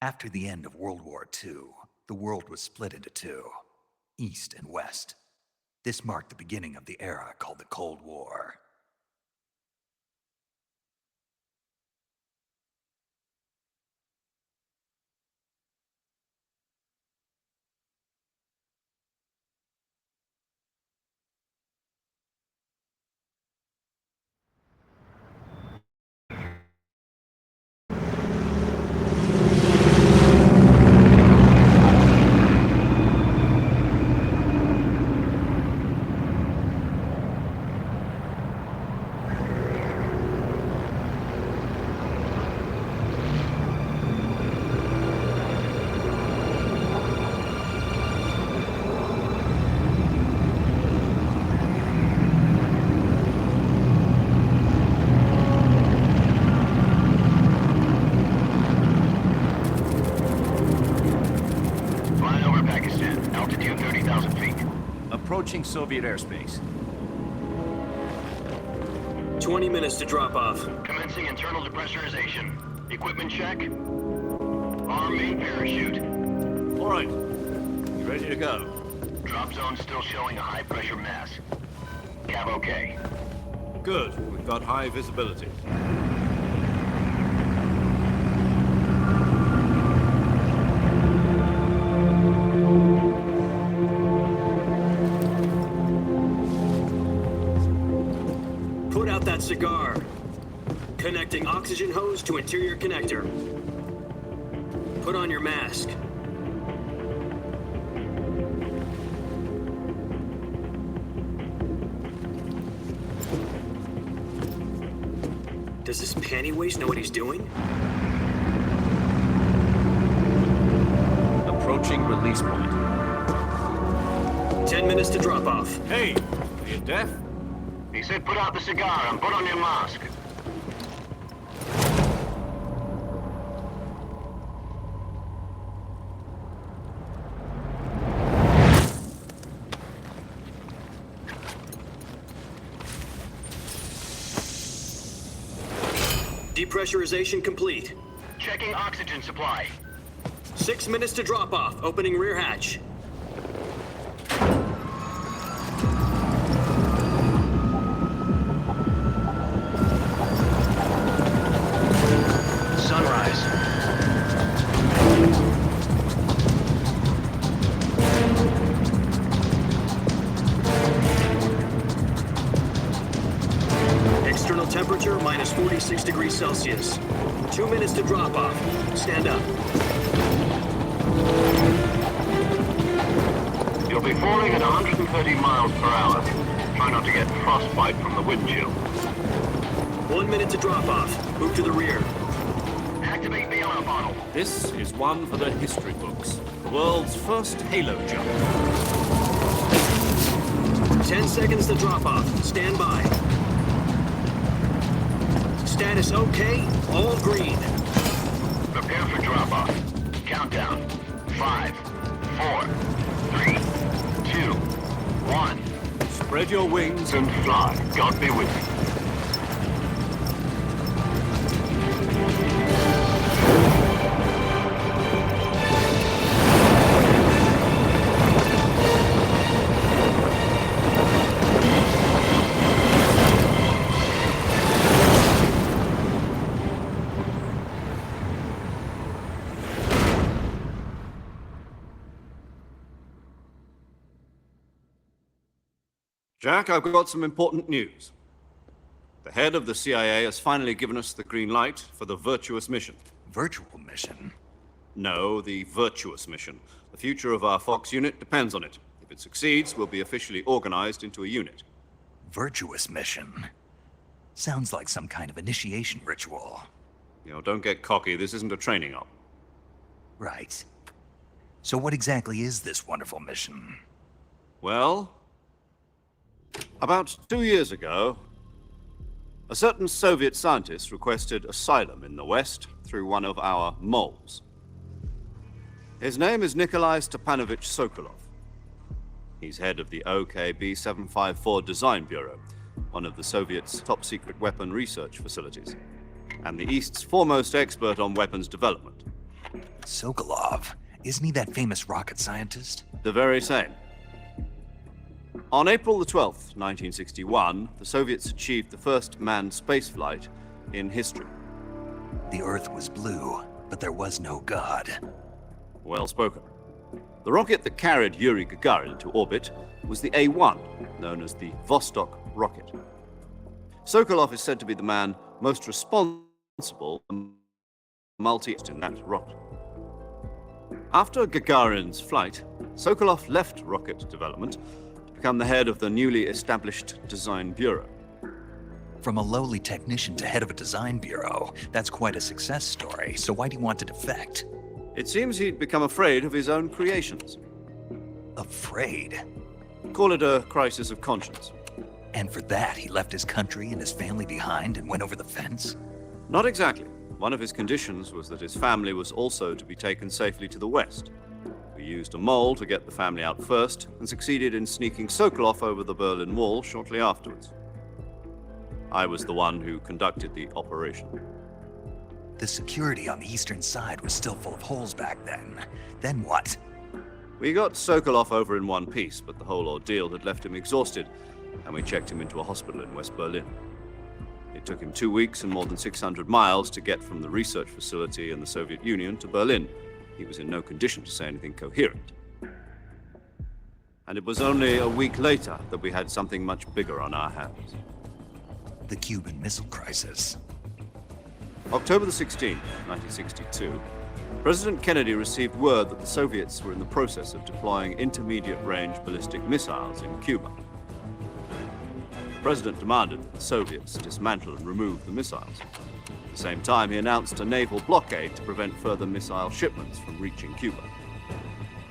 After the end of World War II, the world was split into two, East and West. This marked the beginning of the era called the Cold War. Approaching Soviet airspace. 20 minutes to drop off. Commencing internal depressurization. Equipment check. Arm main parachute. All right. You ready to go? Drop zone still showing a high pressure mass. Cab okay. Good. We've got high visibility. That cigar. Connecting oxygen hose to interior connector. Put on your mask. Does this panty waste know what he's doing? Approaching release point. 10 minutes to drop off. Hey, are you deaf? He said put out the cigar and put on your mask. Depressurization complete. Checking oxygen supply. 6 minutes to drop off. Opening rear hatch. Temperature minus 46 degrees Celsius. 2 minutes to drop off. Stand up. You'll be falling at 130 miles per hour. Try not to get frostbite from the wind chill. 1 minute to drop off. Move to the rear. Activate the yellow bottle. This is one for the history books. The world's first halo jump. 10 seconds to drop off. Stand by. Status okay, all green. Prepare for drop-off. Countdown. 5, 4, 3, 2, 1. Spread your wings And fly. God be with you. Jack, I've got some important news. The head of the CIA has finally given us the green light for the virtuous mission. Virtual mission? No, the virtuous mission. The future of our Fox unit depends on it. If it succeeds, we'll be officially organized into a unit. Virtuous mission? Sounds like some kind of initiation ritual. You know, don't get cocky. This isn't a training op. Right. So what exactly is this wonderful mission? Well, about 2 years ago, a certain Soviet scientist requested asylum in the West through one of our moles. His name is Nikolai Stepanovich Sokolov. He's head of the OKB 754 Design Bureau, one of the Soviets' top-secret weapon research facilities, and the East's foremost expert on weapons development. Sokolov. Isn't he that famous rocket scientist? The very same. On April the 12th, 1961, the Soviets achieved the first manned spaceflight in history. The Earth was blue, but there was no God. Well spoken. The rocket that carried Yuri Gagarin to orbit was the A-1, known as the Vostok rocket. Sokolov is said to be the man most responsible and multi-in that rocket. After Gagarin's flight, Sokolov left rocket development to become the head of the newly established Design Bureau. From a lowly technician to head of a design bureau, that's quite a success story, so why do you want to defect? It seems he'd become afraid of his own creations. Afraid? Call it a crisis of conscience. And for that, he left his country and his family behind and went over the fence? Not exactly. One of his conditions was that his family was also to be taken safely to the west. We used a mole to get the family out first and succeeded in sneaking Sokolov over the Berlin Wall shortly afterwards. I was the one who conducted the operation. The security on the eastern side was still full of holes back then. Then what? We got Sokolov over in one piece, but the whole ordeal had left him exhausted, and we checked him into a hospital in West Berlin. It took him 2 weeks and more than 600 miles to get from the research facility in the Soviet Union to Berlin. He was in no condition to say anything coherent. And it was only a week later that we had something much bigger on our hands. The Cuban Missile Crisis. October the 16th, 1962, President Kennedy received word that the Soviets were in the process of deploying intermediate-range ballistic missiles in Cuba. The President demanded that the Soviets dismantle and remove the missiles. At the same time, he announced a naval blockade to prevent further missile shipments from reaching Cuba.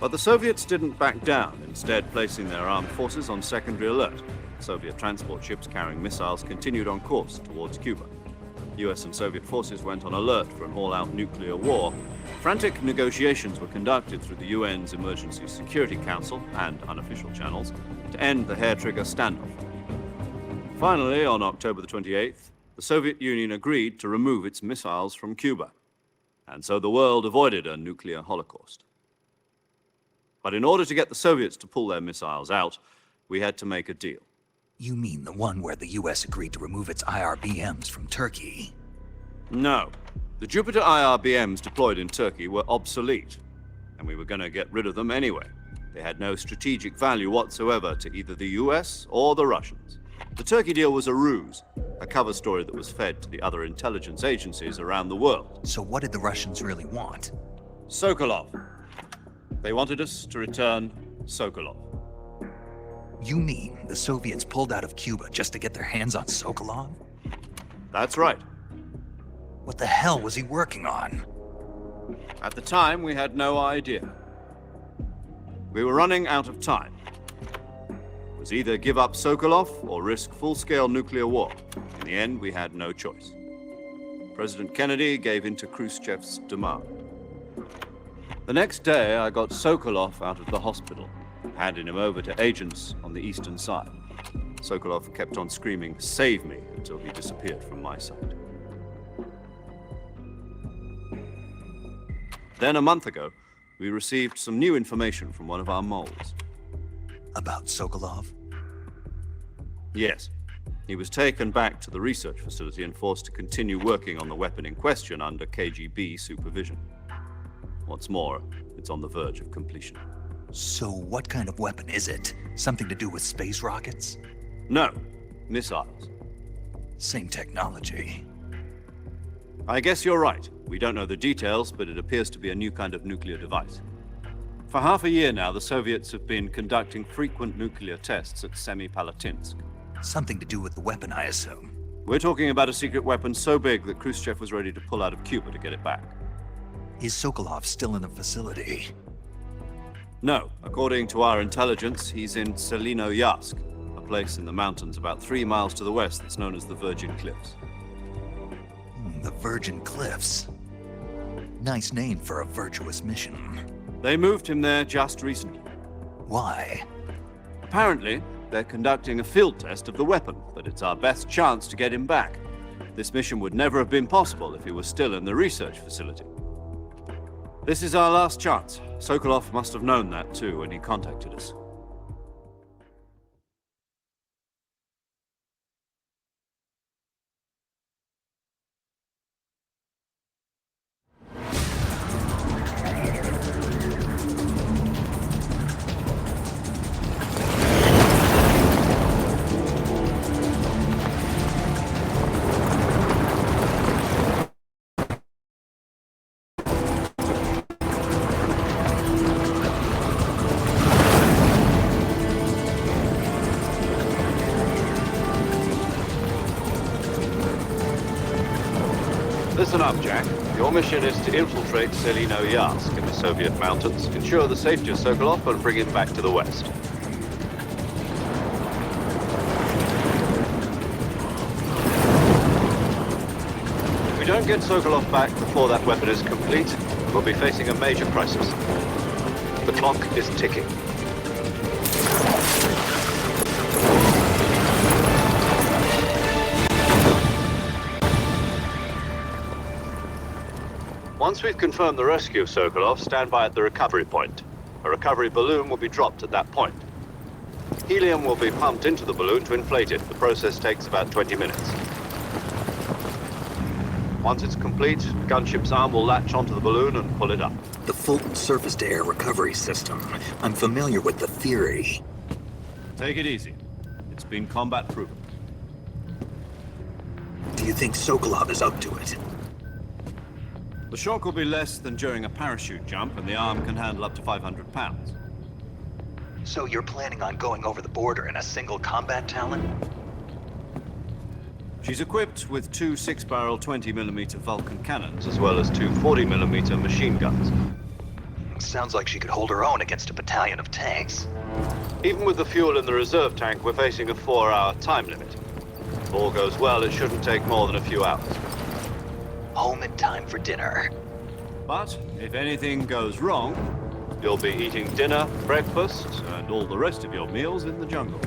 But the Soviets didn't back down, instead placing their armed forces on secondary alert. Soviet transport ships carrying missiles continued on course towards Cuba. US and Soviet forces went on alert for an all-out nuclear war. Frantic negotiations were conducted through the UN's Emergency Security Council and unofficial channels to end the hair-trigger standoff. Finally, on October the 28th, the Soviet Union agreed to remove its missiles from Cuba, and so the world avoided a nuclear holocaust. But in order to get the Soviets to pull their missiles out, we had to make a deal. You mean the one where the US agreed to remove its IRBMs from Turkey? No. The Jupiter IRBMs deployed in Turkey were obsolete, and we were going to get rid of them anyway. They had no strategic value whatsoever to either the US or the Russians. The Turkey deal was a ruse, a cover story that was fed to the other intelligence agencies around the world. So what did the Russians really want? Sokolov. They wanted us to return Sokolov. You mean the Soviets pulled out of Cuba just to get their hands on Sokolov? That's right. What the hell was he working on? At the time, we had no idea. We were running out of time. It was either give up Sokolov or risk full-scale nuclear war. In the end, we had no choice. President Kennedy gave in to Khrushchev's demand. The next day, I got Sokolov out of the hospital, handing him over to agents on the eastern side. Sokolov kept on screaming, "Save me," until he disappeared from my sight. Then a month ago, we received some new information from one of our moles. About Sokolov? Yes. He was taken back to the research facility and forced to continue working on the weapon in question under KGB supervision. What's more, it's on the verge of completion. So what kind of weapon is it? Something to do with space rockets? No, missiles. Same technology. I guess you're right. We don't know the details, but it appears to be a new kind of nuclear device. For half a year now, the Soviets have been conducting frequent nuclear tests at Semipalatinsk. Something to do with the weapon, I assume. We're talking about a secret weapon so big that Khrushchev was ready to pull out of Cuba to get it back. Is Sokolov still in the facility? No. According to our intelligence, he's in Selinoyarsk, a place in the mountains about 3 miles to the west that's known as the Virgin Cliffs. The Virgin Cliffs. Nice name for a virtuous mission. They moved him there just recently. Why? Apparently, they're conducting a field test of the weapon, but it's our best chance to get him back. This mission would never have been possible if he was still in the research facility. This is our last chance. Sokolov must have known that too when he contacted us. Listen up, Jack. Your mission is to infiltrate Selino-Yarsk in the Soviet mountains, ensure the safety of Sokolov, and bring him back to the West. If we don't get Sokolov back before that weapon is complete, we'll be facing a major crisis. The clock is ticking. Once we've confirmed the rescue of Sokolov, stand by at the recovery point. A recovery balloon will be dropped at that point. Helium will be pumped into the balloon to inflate it. The process takes about 20 minutes. Once it's complete, the gunship's arm will latch onto the balloon and pull it up. The Fulton surface-to-air recovery system. I'm familiar with the theory. Take it easy. It's been combat proven. Do you think Sokolov is up to it? The shock will be less than during a parachute jump, and the arm can handle up to 500 pounds. So you're planning on going over the border in a single combat Talon? She's equipped with two 6-barrel 20mm Vulcan cannons, as well as two 40mm machine guns. Sounds like she could hold her own against a battalion of tanks. Even with the fuel in the reserve tank, we're facing a 4-hour time limit. If all goes well, it shouldn't take more than a few hours. Home in time for dinner. But if anything goes wrong, you'll be eating dinner, breakfast, and all the rest of your meals in the jungle.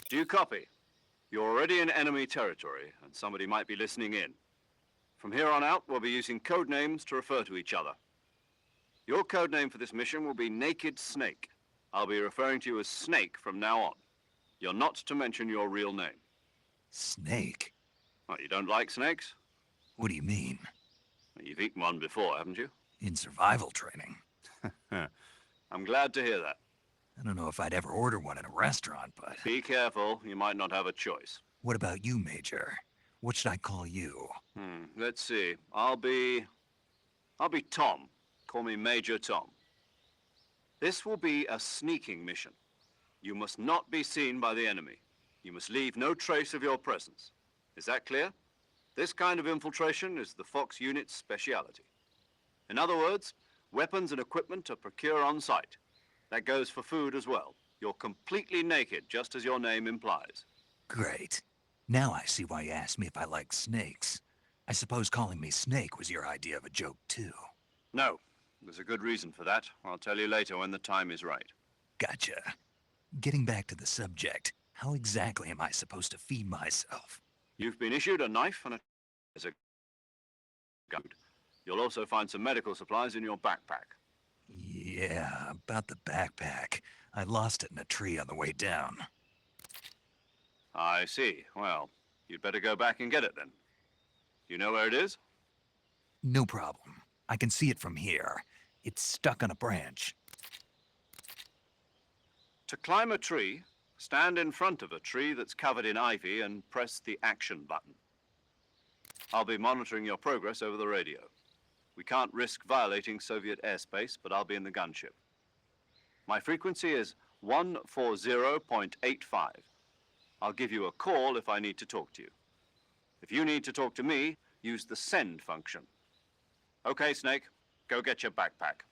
Do you copy? You're already in enemy territory, and somebody might be listening in. From here on out, we'll be using code names to refer to each other. Your code name for this mission will be Naked Snake. I'll be referring to you as Snake from now on. You're not to mention your real name. Snake? What, you don't like snakes? What do you mean? Well, you've eaten one before, haven't you? In survival training? I'm glad to hear that. I don't know if I'd ever order one in a restaurant, but... Be careful, you might not have a choice. What about you, Major? What should I call you? Let's see. I'll be Tom. Call me Major Tom. This will be a sneaking mission. You must not be seen by the enemy. You must leave no trace of your presence. Is that clear? This kind of infiltration is the Fox unit's speciality. In other words, weapons and equipment are procured on site. That goes for food as well. You're completely naked, just as your name implies. Great. Now I see why you asked me if I like snakes. I suppose calling me Snake was your idea of a joke, too. No, there's a good reason for that. I'll tell you later when the time is right. Gotcha. Getting back to the subject, how exactly am I supposed to feed myself? You've been issued a knife and a gun. You'll also find some medical supplies in your backpack. Yeah, about the backpack. I lost it in a tree on the way down. I see. Well, you'd better go back and get it then. You know where it is? No problem. I can see it from here. It's stuck on a branch. To climb a tree, stand in front of a tree that's covered in ivy and press the action button. I'll be monitoring your progress over the radio. We can't risk violating Soviet airspace, but I'll be in the gunship. My frequency is 140.85. I'll give you a call if I need to talk to you. If you need to talk to me, use the send function. Okay, Snake, go get your backpack.